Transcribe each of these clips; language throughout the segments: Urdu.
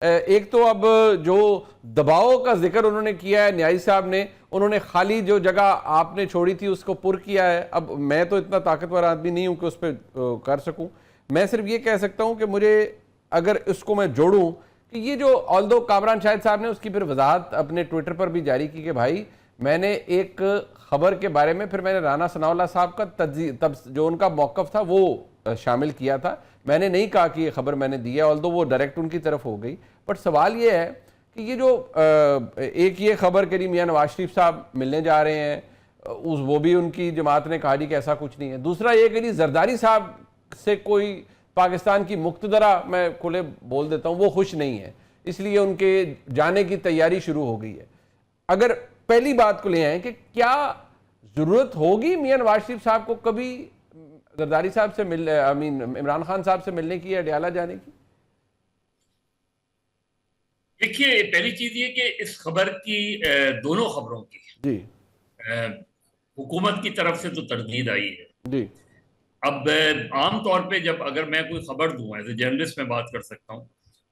ایک تو اب جو دباؤ کا ذکر انہوں نے کیا ہے نیائی صاحب نے، انہوں نے خالی جو جگہ آپ نے چھوڑی تھی اس کو پر کیا ہے. اب میں تو اتنا طاقتور آدمی نہیں ہوں کہ اس پہ کر سکوں. میں صرف یہ کہہ سکتا ہوں کہ مجھے اگر اس کو میں جوڑوں کہ یہ جو آلدو کامران شاہد صاحب نے اس کی پھر وضاحت اپنے ٹویٹر پر بھی جاری کی کہ بھائی میں نے ایک خبر کے بارے میں پھر میں نے رانا ثناء اللہ صاحب کا تب جو ان کا موقف تھا وہ شامل کیا تھا. میں نے نہیں کہا کہ یہ خبر میں نے دی ہے، آلدو وہ ڈائریکٹ ان کی طرف ہو گئی. بٹ سوال یہ ہے کہ یہ جو ایک یہ خبر کہ میاں نواز شریف صاحب ملنے جا رہے ہیں، وہ بھی ان کی جماعت نے کہا جی کہ ایسا کچھ نہیں ہے. دوسرا یہ کہ زرداری صاحب سے کوئی پاکستان کی مقتدرہ، میں کھلے بول دیتا ہوں، وہ خوش نہیں ہے، اس لیے ان کے جانے کی تیاری شروع ہو گئی ہے. اگر پہلی بات کو لے آئیں کہ کیا ضرورت ہوگی میاں نواز شریف صاحب کو کبھی زرداری صاحب سے عمران خان صاحب سے ملنے کی یا ڈیالہ جانے کی؟ دیکھیے، پہلی چیز یہ کہ اس خبر کی دونوں خبروں کی جی حکومت کی طرف سے تو تردید آئی ہے. جی اب عام طور پہ جب اگر میں کوئی خبر دوں، ایز اے جرنلسٹ میں بات کر سکتا ہوں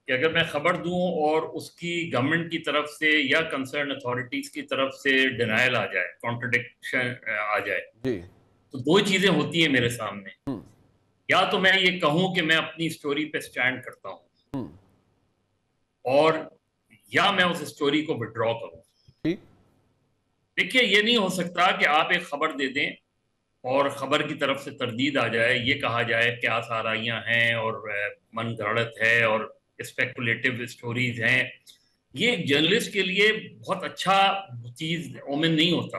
کہ اگر میں خبر دوں اور اس کی گورنمنٹ کی طرف سے یا کنسرن اتھارٹیز کی طرف سے ڈینائل آ جائے، کانٹرڈکشن آ جائے، جی تو دو چیزیں ہوتی ہیں میرے سامنے. یا تو میں یہ کہوں کہ میں اپنی سٹوری پہ سٹینڈ کرتا ہوں، اور یا میں اس سٹوری کو وڈرا کروں. دیکھیے، یہ نہیں ہو سکتا کہ آپ ایک خبر دے دیں اور خبر کی طرف سے تردید آ جائے، یہ کہا جائے کیا سارائیاں ہیں اور من گھڑت ہے اور اسپیکولیٹو سٹوریز ہیں. یہ جرنلسٹ کے لیے بہت اچھا چیز اومن نہیں ہوتا.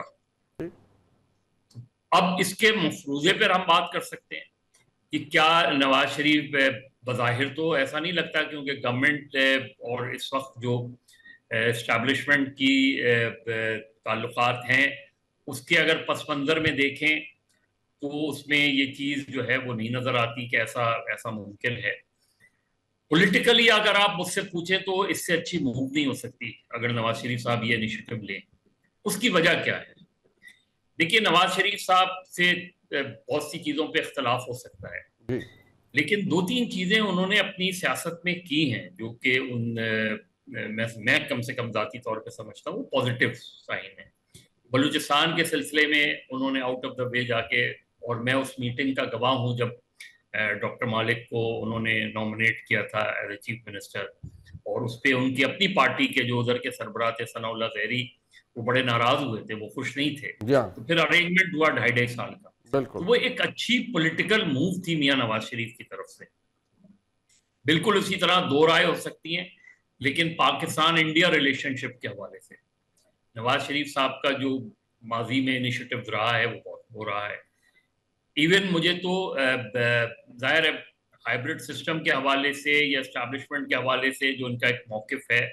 اب اس کے مفروضے پر ہم بات کر سکتے ہیں کہ کیا نواز شریف بظاہر تو ایسا نہیں لگتا، کیونکہ گورنمنٹ اور اس وقت جو اسٹیبلشمنٹ کی تعلقات ہیں اس کے اگر پس منظر میں دیکھیں تو اس میں یہ چیز جو ہے وہ نہیں نظر آتی کہ ایسا ممکن ہے. پولیٹیکلی اگر آپ مجھ سے پوچھیں تو اس سے اچھی موو نہیں ہو سکتی اگر نواز شریف صاحب یہ انیشیٹو لیں. اس کی وجہ کیا ہے؟ دیکھیے، نواز شریف صاحب سے بہت سی چیزوں پہ اختلاف ہو سکتا ہے، لیکن دو تین چیزیں انہوں نے اپنی سیاست میں کی ہیں جو کہ میں کم سے کم ذاتی طور پہ سمجھتا ہوں وہ پازیٹیو سائن ہے. بلوچستان کے سلسلے میں انہوں نے آؤٹ آف دا وے جا کے، اور میں اس میٹنگ کا گواہ ہوں جب ڈاکٹر مالک کو انہوں نے نامنیٹ کیا تھا ایز اے چیف منسٹر، اور اس پہ ان کی اپنی پارٹی کے جو ادھر کے سربراہ تھے ثناء اللہ زہری، وہ بڑے ناراض ہوئے تھے، وہ خوش نہیں تھے. تو پھر ارینجمنٹ ہوا 2.5 سال کا. تو وہ ایک اچھی پولیٹیکل موو تھی میاں نواز شریف کی طرف سے. بالکل اسی طرح دو رائے ہو سکتی ہیں، لیکن پاکستان انڈیا ریلیشن شپ کے حوالے سے نواز شریف صاحب کا جو ماضی میں انیشیٹو رہا ہے وہ بہت ہو رہا ہے. ایون مجھے تو ظاہر ہے ہائیبرڈ سسٹم کے حوالے سے یا اسٹیبلشمنٹ کے حوالے سے جو ان کا ایک موقف ہے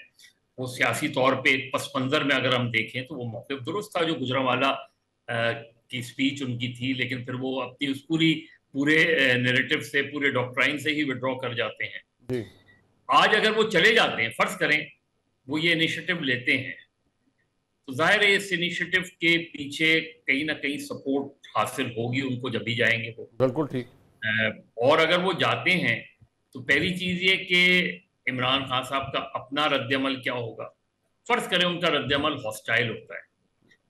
وہ سیاسی طور پہ ایک پس منظر میں اگر ہم دیکھیں تو وہ موقف درست تھا جو گجرانوالہ کی سپیچ ان کی تھی، لیکن پھر وہ اپنی اس پورے نیریٹو سے، پورے ڈاکٹرائن سے ہی وڈرا کر جاتے ہیں. آج اگر وہ چلے جاتے ہیں، فرض کریں وہ یہ انیشیٹو لیتے ہیں، تو ظاہر ہے اس انیشیٹو کے پیچھے کہیں نہ کہیں سپورٹ حاصل ہوگی ان کو جب بھی جائیں گے وہ. بالکل ٹھیک. اور اگر وہ جاتے ہیں تو پہلی چیز یہ کہ عمران خان صاحب کا اپنا رد عمل کیا ہوگا. فرض کریں ان کا رد عمل ہاسٹائل ہوتا ہے،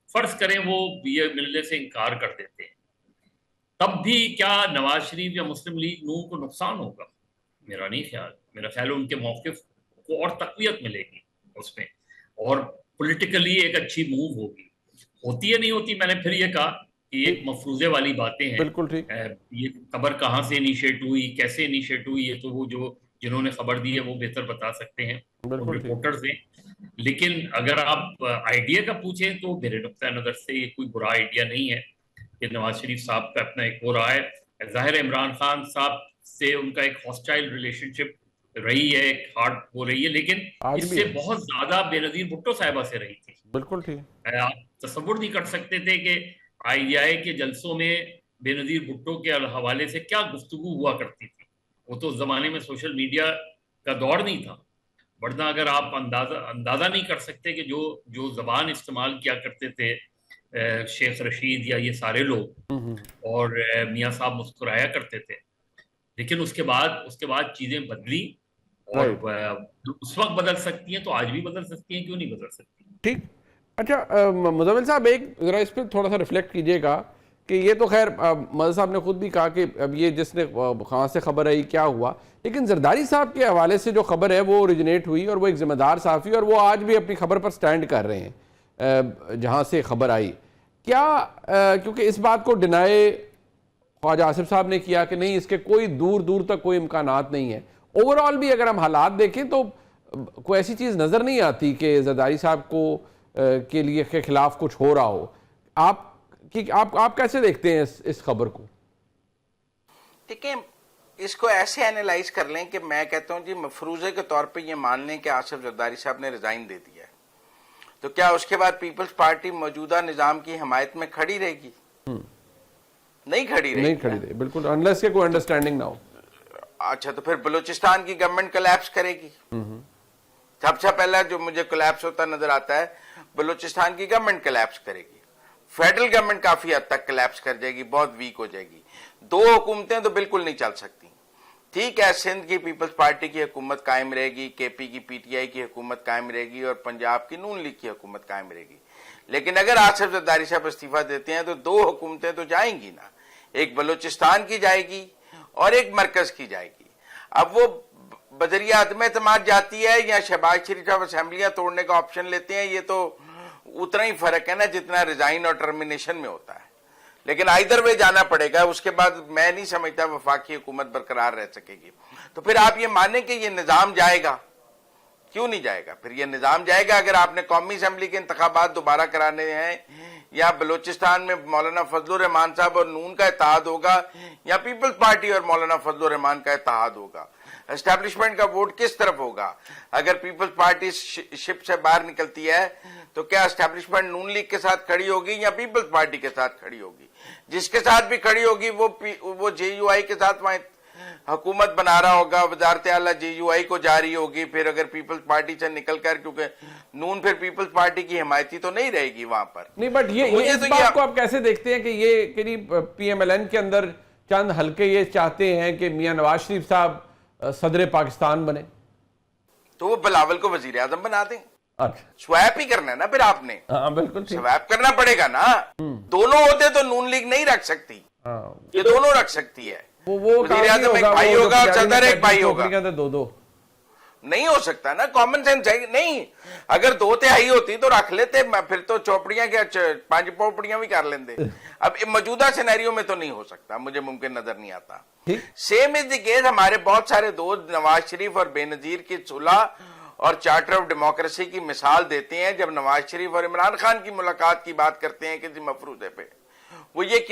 فرض کریں وہ یہ ملنے سے انکار کر دیتے ہیں، تب بھی کیا نواز شریف یا مسلم لیگ نون کو نقصان ہوگا؟ میرا نہیں خیال. میرا خیال ان کے موقف کو اور تقویت ملے گی اس میں، اور پولیٹیکلی ایک اچھی موو ہوگی. ہوتی ہے نہیں ہوتی، میں نے پھر یہ کہا کہ ایک مفروضے والی باتیں ہیں. بالکل ٹھیک. یہ خبر کہاں سے انیشیٹ ہوئی، کیسے انیشیٹ ہوئی، یہ تو وہ جنہوں نے خبر دی ہے وہ بہتر بتا سکتے ہیں، رپورٹرز ہیں. لیکن اگر آپ آئیڈیا کا پوچھیں تو میرے نقطۂ نظر سے یہ کوئی برا آئیڈیا نہیں ہے کہ نواز شریف صاحب کا اپنا ایک ہو رہا ہے. ظاہر عمران خان صاحب سے ان کا ایک ہاسٹائل ریلیشن شپ رہی ہے، ایک ہارڈ ہو رہی ہے، لیکن اس سے بہت زیادہ بے نظیر بھٹو صاحبہ سے رہی تھی. بالکل ٹھیک. آپ تصور نہیں کر سکتے تھے کہ IEI کے جلسوں میں بے نظیر بھٹو کے حوالے سے کیا گفتگو ہوا کرتی تھی. وہ تو اس زمانے میں سوشل میڈیا کا دور نہیں تھا، ورنہ اگر آپ اندازہ نہیں کر سکتے کہ جو زبان استعمال کیا کرتے تھے شیخ رشید یا یہ سارے لوگ، اور میاں صاحب مسکرایا کرتے تھے. لیکن اس کے بعد چیزیں بدلی، اور اس وقت بدل سکتی ہیں تو آج بھی بدل سکتی ہیں, کیوں نہیں بدل سکتی. ٹھیک. اچھا مزمل صاحب ایک ذرا اس پہ تھوڑا سا ریفلیکٹ کیجئے گا کہ یہ تو خیر مزمل صاحب نے خود بھی کہا کہ اب یہ جس نے کہاں سے خبر آئی کیا ہوا, لیکن زرداری صاحب کے حوالے سے جو خبر ہے وہ اوریجنیٹ ہوئی اور وہ ایک ذمہ دار صحافی اور وہ آج بھی اپنی خبر پر سٹینڈ کر رہے ہیں جہاں سے خبر آئی. کیا کیونکہ اس بات کو ڈینائی خواجہ آصف صاحب نے کیا کہ نہیں اس کے کوئی دور دور تک کوئی امکانات نہیں ہیں, اوورآل بھی اگر ہم حالات دیکھیں تو کوئی ایسی چیز نظر نہیں آتی کہ زرداری صاحب کو کے لیے کے خلاف کچھ ہو رہا ہو. آپ کیسے دیکھتے ہیں اس خبر کو؟ دیکھیں اس کو ایسے اینالائز کر لیں کہ میں کہتا ہوں جی مفروضے کے طور پہ یہ مان لیں کہ آصف زرداری صاحب نے ریزائن دے دیا ہے, تو کیا اس کے بعد پیپلز پارٹی موجودہ نظام کی حمایت میں کھڑی رہے گی؟ نہیں کھڑی رہے, بالکل, انلیس کہ کوئی انڈرسٹینڈنگ نہ ہو. اچھا تو پھر بلوچستان کی گورنمنٹ کولیپس کرے گی. سب سے پہلا جو مجھے کولیپس ہوتا نظر آتا ہے بلوچستان کی گورنمنٹ کولیپس کرے گی. فیڈرل گورنمنٹ کافی حد تک کولیپس کر جائے گی, بہت ویک ہو جائے گی. دو حکومتیں تو بالکل نہیں چل سکتی. ٹھیک ہے سندھ کی پیپلز پارٹی کی حکومت قائم رہے گی, کے پی کی پی ٹی آئی کی حکومت قائم رہے گی اور پنجاب کی نون لیگ کی حکومت قائم رہے گی. لیکن اگر آصف زرداری صاحب استعفیٰ دیتے ہیں تو دو حکومتیں تو جائیں گی نا, ایک بلوچستان کی جائے گی اور ایک مرکز کی جائے گی. اب وہ بذریعہ عدم اعتماد جاتی ہے یا شہباز شریف صاحب اسمبلیاں توڑنے کا آپشن لیتے ہیں, یہ تو اتنا ہی فرق ہے نا جتنا ریزائن اور ٹرمینیشن میں ہوتا ہے. لیکن آئدر وے جانا پڑے گا, اس کے بعد میں نہیں سمجھتا وفاقی حکومت برقرار رہ سکے گی. تو پھر آپ یہ مانیں کہ یہ نظام جائے گا, کیوں نہیں جائے گا؟ پھر یہ نظام جائے گا اگر آپ نے قومی اسمبلی کے انتخابات دوبارہ کرانے ہیں, یا بلوچستان میں مولانا فضل الرحمان صاحب اور نون کا اتحاد ہوگا یا پیپلز پارٹی اور مولانا فضل الرحمان کا اتحاد ہوگا. اسٹیبلشمنٹ کا ووٹ کس طرف ہوگا؟ اگر پیپلز پارٹی شپ سے باہر نکلتی ہے تو کیا اسٹیبلشمنٹ نون لیگ کے ساتھ کھڑی ہوگی یا پیپلز پارٹی کے ساتھ کھڑی ہوگی؟ جس کے ساتھ بھی کھڑی ہوگی وہ جے یو آئی کے ساتھ وہاں حکومت بنا رہا ہوگا, وزارت اعلیٰ جے یو آئی کو جاری ہوگی. پھر اگر پیپلز پارٹی سے نکل کر, کیونکہ نون پھر پیپلز پارٹی کی حمایتی تو نہیں رہے گی وہاں پر. نہیں بٹ یہ اس بات کو آپ کیسے دیکھتے ہیں کہ یہ قریب پی ایم ایل این کے اندر چند حلقے یہ چاہتے ہیں کہ میاں نواز شریف صاحب صدر پاکستان بنے, تو وہ بلاول کو وزیر اعظم بنا دیں. اچھا سویپ ہی کرنا ہے نا پھر آپ نے. ہاں بالکل سویپ کرنا پڑے گا نا. دونوں ہوتے تو نون لیگ نہیں رکھ سکتی, یہ دونوں رکھ سکتی ہے. وزیر اعظم ایک بھائی ہوگا اور صدر ایک بھائی ہوگا. دو نہیں ہو سکتا نا, کامن سینس چاہیے. نہیں اگر 2/3 ہوتی تو رکھ لیتے, پھر تو چوپڑیاں کیا 5 پوپڑیاں بھی کر لیندے. اب موجودہ سینیریو میں تو نہیں ہو سکتا, مجھے ممکن نظر نہیں آتا. سیم از دی کیس ہمارے بہت سارے دوست نواز شریف اور بے نظیر کی صلح اور چارٹر آف ڈیموکریسی کی مثال دیتے ہیں. جب نواز شریف اور عمران خان کی ملاقات کی بات کرتے ہیں کسی مفروضے پہ, وہ یہ کیوں